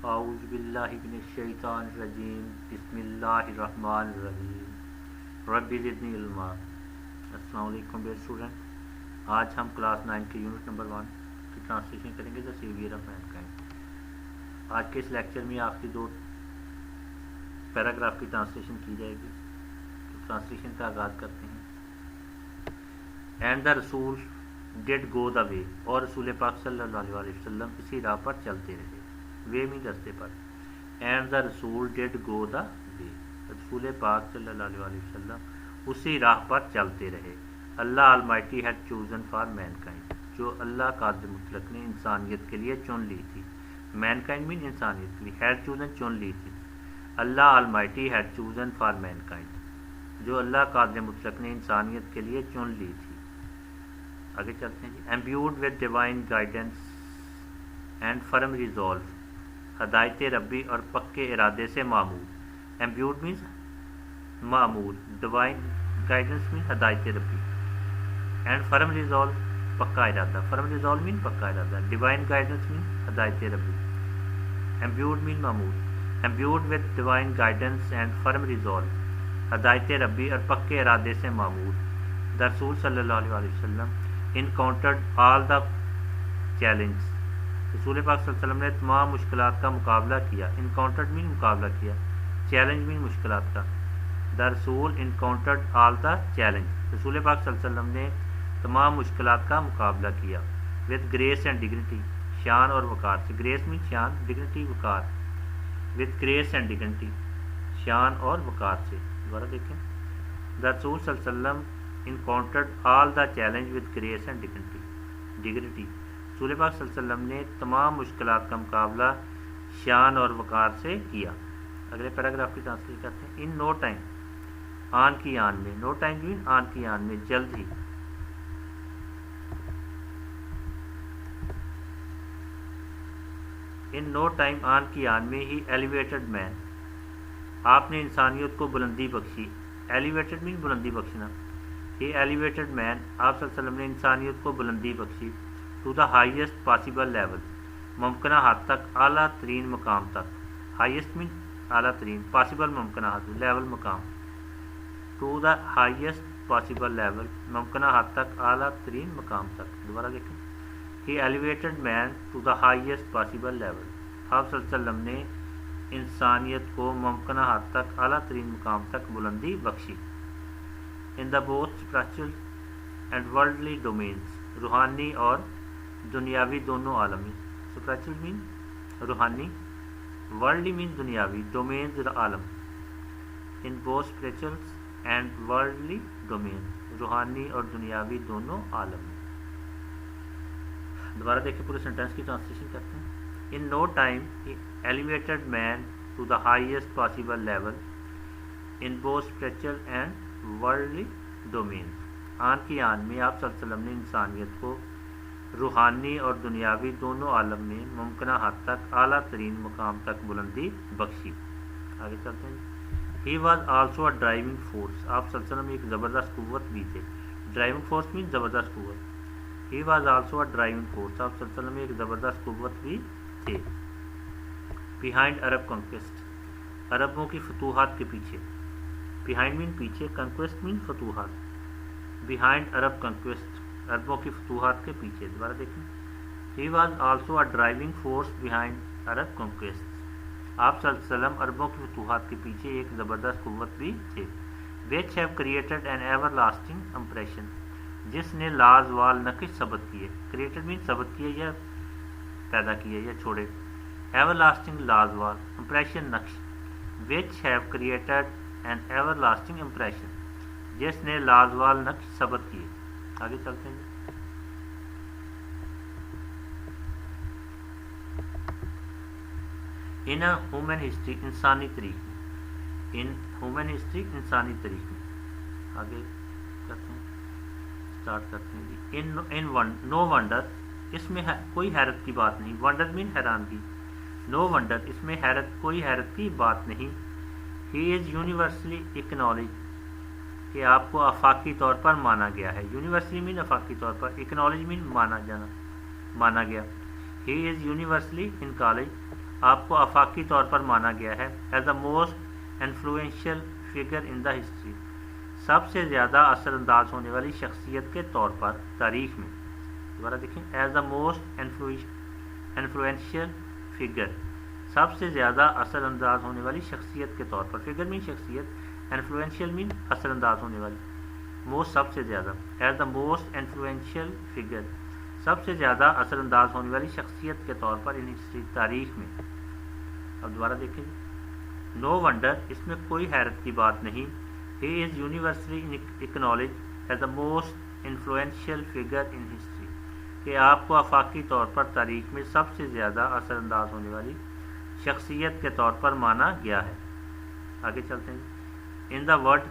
اعوذ باللہ من الشیطان الرجیم بسم اللہ الرحمن الرحیم رب زدنی علما۔ السلام علیکم ڈیئر اسٹوڈنٹ، آج ہم کلاس 9 کے یونٹ نمبر 1 کی ٹرانسلیشن کریں گے دا سیویئر آف مینکائنڈ۔ آج کے اس لیکچر میں آخری 2 پیراگراف کی ٹرانسلیشن کی جائے گی، تو ٹرانسلیشن کا آغاز کرتے ہیں۔ اینڈ دا رسول ڈیڈ گو دا وے، اور رسول پاک صلی اللہ علیہ وسلم اسی راہ پر چلتے رہے، وے میں رستے پر۔ اینڈ دا رسول ڈیڈ گو دا وے، رسول پاک صلی اللہ علیہ وسلم اسی راہ پر چلتے رہے۔ Allah almighty had chosen for mankind, جو اللہ قادر مطلق نے انسانیت کے لیے چن لی تھی۔ مین کائنڈ مین انسانیت کے لیے، ہیڈ چوزن چن لی تھی۔ Allah almighty had chosen for mankind, جو اللہ قادر مطلق نے انسانیت کے لیے چن لی تھی۔ آگے چلتے ہیں جی۔ Imbued with divine guidance and firm resolve, ہدایت ربی اور پکے ارادے سے معمور۔ امبیوڈ مینس معمور، ڈیوائن گائیڈنس مین ہدایت ربی، اینڈ فرم ریزولو پکا ارادہ۔ فرم ریزولو مین پکا ارادہ، ڈیوائن گائیڈنس مین ہدایت ربی۔ امبیوڈ مین معمور، imbued with divine guidance and firm resolve, ہدایت ربی اور پکے ارادے سے معمور۔ دا رسول صلی اللہ علیہ وسلم انکاؤنٹرڈ آل دا چیلنج، رسول پاک صلی اللہ علیہ وسلم نے تمام مشکلات کا مقابلہ کیا۔ انکاؤنٹرڈ مین مقابلہ کیا، چیلنج مین مشکلات کا۔ دا رسول انکاؤنٹرڈ آل دا چیلنج، رسول پاک صلی اللہ علیہ وسلم نے تمام مشکلات کا مقابلہ کیا۔ ود گریس اینڈ ڈگنیٹی، شان اور وقار سے۔ گریس مین شان، ڈگنیٹی وقار۔ ود گریس اینڈ ڈگنیٹی، شان اور وقار سے۔ دوبارہ دیکھیں، دا رسول صلی اللہ علیہ وسلم encountered all the challenge with grace and dignity, رسول پاک صلی اللہ علیہ وسلم نے تمام مشکلات کا مقابلہ شان اور وقار سے کیا۔ اگلے پیراگراف کی ٹرانسلیٹ کرتے ہیں۔ ان نو ٹائم، آن کی آن میں، نو ٹائم مین آن کی آن میں، جلد ہی۔ ان نو ٹائم، آن کی آن میں ہی ایلیویٹڈ مین، آپ نے انسانیت کو بلندی بخشی۔ ایلیویٹڈ مین بلندی بخشنا۔ ہی ایلیویٹڈ مین، آپ صلی اللہ علیہ وسلم نے انسانیت کو بلندی بخشی۔ To the highest possible level, ممکنہ حد تک، اعلیٰ ترین مقام تک۔ ہائیسٹ مین اعلیٰ ترین، پاسبل ممکنہ حد، لیول مقام۔ To the highest possible level, ممکنہ حد تک، اعلیٰ ترین مقام تک۔ دوبارہ دیکھیں۔ He elevated men to the highest possible level, آپ صلی اللہ علیہ وسلم نے انسانیت کو ممکنہ حد تک، اعلیٰ ترین مقام تک بلندی بخشی۔ In the both spiritual and worldly domains, روحانی اور دنیاوی دونوں عالمی۔ اسپرچل مین روحانی، ورلڈلی مین دنیاوی، domains Alam. In both spiritual and worldly domains, روحانی اور دنیاوی دونوں عالم۔ دوبارہ دیکھیں، پورے سینٹینس کی ٹرانسلیشن کرتے ہیں۔ In no time elevated men to the highest possible level in both spiritual and worldly domains, آن کی آن میں آپ صلی اللہ علیہ وسلم نے انسانیت کو روحانی اور دنیاوی دونوں عالم میں ممکنہ حد تک، اعلیٰ ترین مقام تک بلندی بخشی۔ آگے چلتے ہیں۔ He was also a driving force, آپ صلی اللہ علیہ وسلم ایک زبردست قوت بھی تھے۔ ڈرائیونگ فورس مین زبردست قوت۔ He was also a driving force, آپ صلی اللہ علیہ وسلم ایک زبردست قوت بھی تھے۔ بیہائنڈ عرب کنکویسٹ، عربوں کی فتوحات کے پیچھے۔ بیہائنڈ مین پیچھے، کنکویسٹ مین فتوحات۔ بیہائنڈ عرب کنکویسٹ، عربوں کی فتوحات کے پیچھے۔ دوبارہ دیکھیں۔ He was also a driving force behind Arab conquest, آپ صلی اللہ علیہ وسلم عربوں کی فتوحات کے پیچھے ایک زبردست قوت بھی تھے۔ Which have created an ever lasting impression, جس نے لازوال نقش ثبت کیے۔ کریٹڈ مین ثبت کیے یا پیدا کیے یا چھوڑے۔ ایور لاسٹنگ لازوال، امپریشن نقش۔ Which have created an ever lasting impression, جس نے لازوال نقش ثبت کیے۔ آگے چلتے ہیں۔ ان ہیومن ہسٹری، انسانی تاریخ میں۔ ان ہیومن ہسٹری، انسانی تاریخ میں۔ آگے کرتے ہیں، اسٹارٹ کرتے ہیں جی۔ نو ونڈر، اس میں کوئی حیرت کی بات نہیں۔ ونڈر مین حیرانگی۔ نو ونڈر، اس میں کوئی حیرت کی بات نہیں۔ ہی از یونیورسلی اکنالج، کہ آپ کو آفاقی طور پر مانا گیا ہے۔ یونیورسلی مین آفاقی طور پر، اکنالج مین مانا گیا۔ ہی از یونیورسلی ان کالج، آپ کو آفاقی طور پر مانا گیا ہے. As the most influential figure in the history, سب سے زیادہ اثر انداز ہونے والی شخصیت کے طور پر تاریخ میں. دوبارہ دیکھیں، as the most influential figure, سب سے زیادہ اثر انداز ہونے والی شخصیت کے طور پر. فگر مین شخصیت، انفلوئنشیل مین اثر انداز ہونے والی، موسٹ سب سے زیادہ. As the most influential figure, سب سے زیادہ اثر انداز ہونے والی شخصیت کے طور پر ان ہسٹری تاریخ میں. اب دوبارہ دیکھیں، نو ونڈر، اس میں کوئی حیرت کی بات نہیں. He is universally acknowledged as the most influential figure in history, کہ آپ کو آفاقی طور پر تاریخ میں سب سے زیادہ اثر انداز ہونے والی شخصیت کے طور پر مانا گیا ہے. آگے چلتے ہیں. ان دا ورڈ،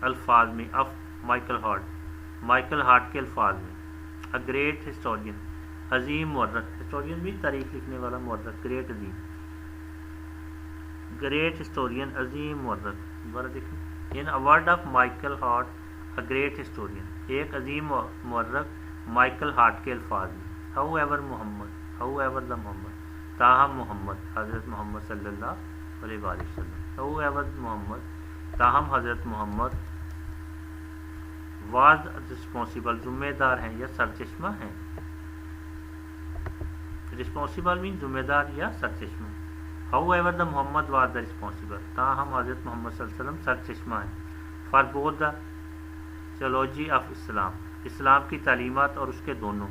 الفاظ میں، of Michael heart, Michael Hart کے الفاظ میں، اے گریٹ ہسٹورین، عظیم مورخ. ہسٹورین بھی تاریخ لکھنے والا مورخ، گریٹ عظیم، گریٹ ہسٹورین عظیم مورخ. دوبارہ دیکھیں، in a word of Michael Hart a great historian, ایک عظیم مورخ مائیکل ہارٹ کے الفاظ میں. However Muhammad, however the Muhammad, تاہم محمد، حضرت محمد صلی اللہ علیہ وآلہ وسلم. ہاؤ ایور محمد، تاہم حضرت محمد، واز رسپانسیبل، ذمہ دار ہیں یا سرچشمہ ہیں. رسپانسیبل مین ذمہ دار یا سرچشمہ. However the Muhammad was the responsible, تاہم حضرت محمد صلی اللہ علیہ وسلم سرچشمہ ہیں. For both the theology of Islam, اسلام کی تعلیمات اور اس کے دونوں.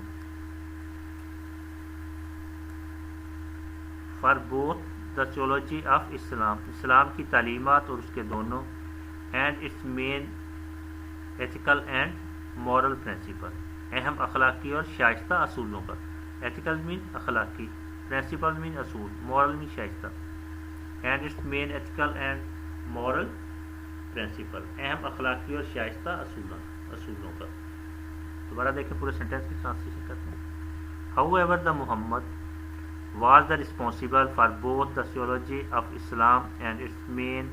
For both the theology of Islam, اسلام کی تعلیمات اور اس کے دونوں. And it's main ethical and moral principle, اہم اخلاقی اور شائستہ اصولوں پر. ایتھیکل مین اخلاقی، پرنسپل مین اصول، مورل مین شائستہ. And it's main ethical and moral principle, اہم اخلاقی اور شائستہ اصولوں پر. دوبارہ دیکھیں، پورے سینٹینس کی ٹرانسلیشن کرتے ہیں. How ever the Muhammad was the responsible for both the theology of Islam and its main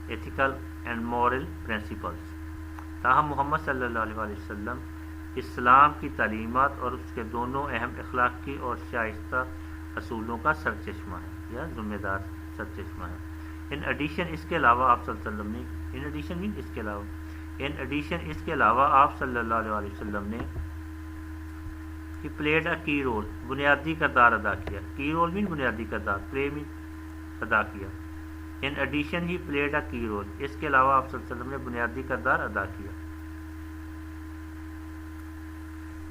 ethical and moral principles. تاہم محمد صلی اللہ علیہ وسلم اسلام کی تعلیمات اور اس کے دونوں اہم اخلاقی اور شائستہ اصولوں کا سرچشمہ ہے یا ذمہ دار سرچشمہ ہے. ان ایڈیشن، اس کے علاوہ آپ صلی اللہ علیہ وسلم نے، ان ایڈیشن مین اس کے علاوہ، ان ایڈیشن اس کے علاوہ آپ صلی اللہ علیہ وسلم نے ہی پلیڈ اے کی رول، بنیادی کردار ادا کیا. کی رول مین بنیادی کردار، پلے مین ادا کیا. In addition he played a key role, اس کے علاوہ آپ صلی اللہ علیہ وسلم نے بنیادی کردار ادا کیا.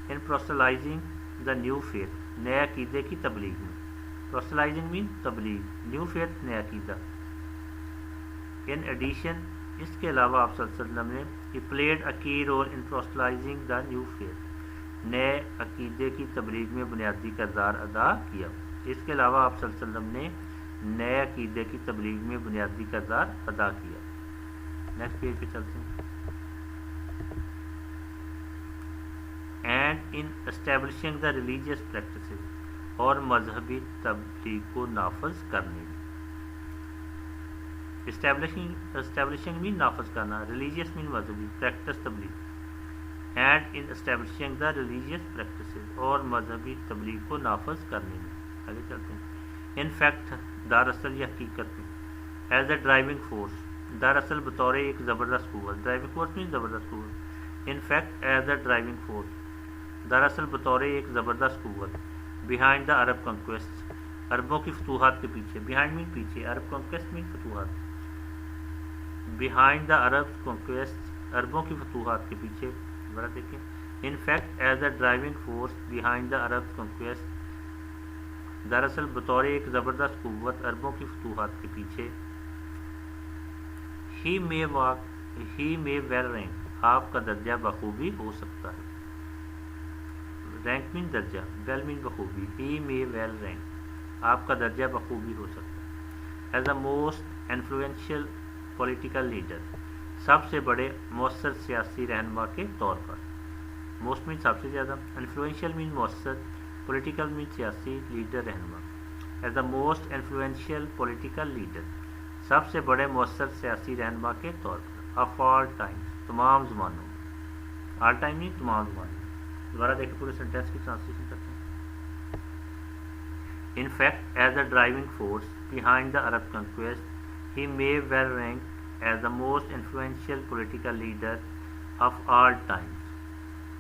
ان پروسلائزنگ دا نیو فیتھ، نئے عقیدے کی تبلیغ میں. پروسلائزنگ مین تبلیغ، نیو فیتھ نیا عقیدہ. ان ایڈیشن، اس کے علاوہ آپ صلی اللہ علیہ وسلم نے ہی played a key role in proselytising the new faith, نئے عقیدے کی تبلیغ میں بنیادی کردار ادا کیا. اس کے علاوہ آپ صلی اللہ علیہ وسلم نے نئے عقیدے کی تبلیغ میں بنیادی کردار ادا کیا. نیکسٹ پیج پہ چلتے ہیں. And in establishing the religious practices, اور مذہبی تبلیغ کو نافذ کرنے میں. اسٹیبلشنگ مین نافذ کرنا، ریلیجیس مین مذہبی، پریکٹس تبلیغ. And in establishing the religious practices, اور مذہبی تبلیغ کو نافذ کرنے میں. آگے چلتے ہیں. ان فیکٹ، دراصل یہ حقیقت میں، ایز اے ڈرائیونگ فورس، دراصل بطور ایک زبردست قوت. ڈرائیونگ فورس مین زبردست قوت. In fact as a driving force, دراصل بطور ایک زبردست قوت. بیہائنڈ دا عرب کنکویسٹ، عربوں کی فتوحات کے پیچھے. بیہائنڈ مین پیچھے، عرب کنکویسٹ مین فتوحات. بیہائنڈ دا عرب کنکویسٹ، عربوں کی فتوحات کے پیچھے. دوبارہ دیکھیں. In fact as a driving force behind the Arab conquest, دراصل بطور ایک زبردست قوت عربوں کی فتوحات کے پیچھے. ہی مے ویل رینک، آپ کا درجہ بخوبی ہو سکتا ہے. رینک مین درجہ، ویل مین بخوبی. ہی مے ویل رینک، آپ کا درجہ بخوبی ہو سکتا ہے. As a most influential political leader, سب سے بڑے مؤثر سیاسی رہنما کے طور پر. موسٹ مین سب سے زیادہ، انفلوئنشیل مین مؤثر، پولیٹیکل مین سیاسی، لیڈر رہنما. As a most influential political leader, سب سے بڑے مؤثر سیاسی رہنما کے طور پر. آف آل ٹائم، تمام زمانوں. آل ٹائم نہیں، تمام زمانوں. دوبارہ دیکھیں، پورے سینٹینس کی ٹرانسلیشن کرتے ہیں. In fact, as a driving force behind the Arab conquest, he may well rank as the most influential political leader of all times.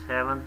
7th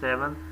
7th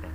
10,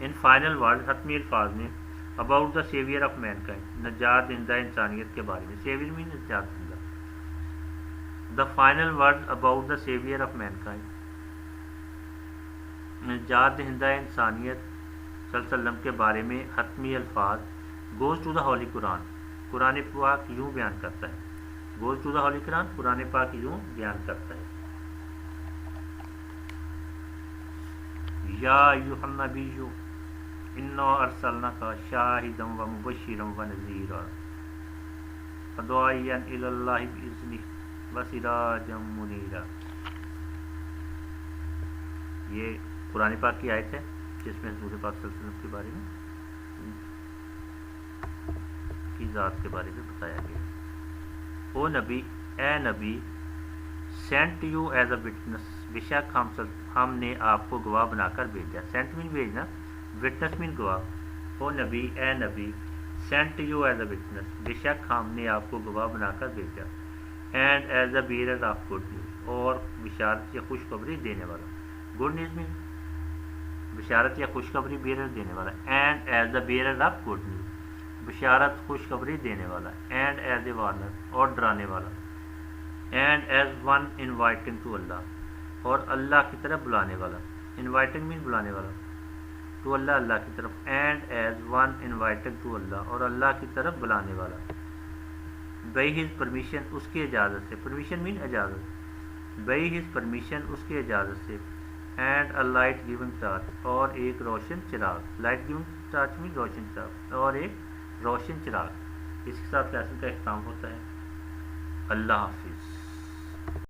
in final word حتمی الفاظ میں about the saviour of mankind نجات دہندہ انسانیت کے بارے میں. Severe mean نجات دہندہ. The final word about the saviour of mankind نجات دہندہ انسانیت صلی اللہ علیہ وسلم کے بارے میں حتمی الفاظ گوز ٹو دا ہولی قرآن. قرآن پاک یوں بیان کرتا ہے. گوز ٹو دا ہولی قرآن قرآن پاک یوں بیان کرتا ہے. یا ایھا النبی انا ارسلناک شاہدا و مبشرا و نذیرا وداعیا الی اللہ باذنہ و سراجا منیرا. یہ قرآن پاک کی آیت ہے جس میں حضور پاک صلی اللہ علیہ وسلم کے بارے میں کی ذات کے بارے میں بتایا گیا. او نبی اے نبی sent you as a witness بے شک ہم نے آپ کو گواہ بنا کر بھیجا. سینٹ مین بھیجنا, وٹنس مین گواہ. او نبی اے نبی sent you as a witness بے شک ہم نے آپ کو گواہ بنا کر بھیجا. And as a bearer of good news اور بشارت یا خوشخبری دینے والا. گڈ نیوز مین بشارت یا خوشخبری بیئرر دینے والا. And as a bearer of good news بشارت خوشخبری دینے والا. اینڈ ایز اے وارنر اور ڈرانے والا. And as one inviting to Allah اور اللہ کی طرف بلانے والا. انوائٹنگ مین بلانے والا ٹو اللہ اللہ کی طرف. And as one inviting to Allah اور اللہ کی طرف بلانے والا. بائی ہز پرمیشن اس کی اجازت سے. پرمیشن مین اجازت. بائی ہز پرمیشن اس کی اجازت سے. And a light giving torch اور ایک روشن چراغ. لائٹ گیونگ ٹارچ مین روشن چراغ اور ایک روشن چراغ. اس کے ساتھ لیسن کا اختتام ہوتا ہے. اللہ حافظ.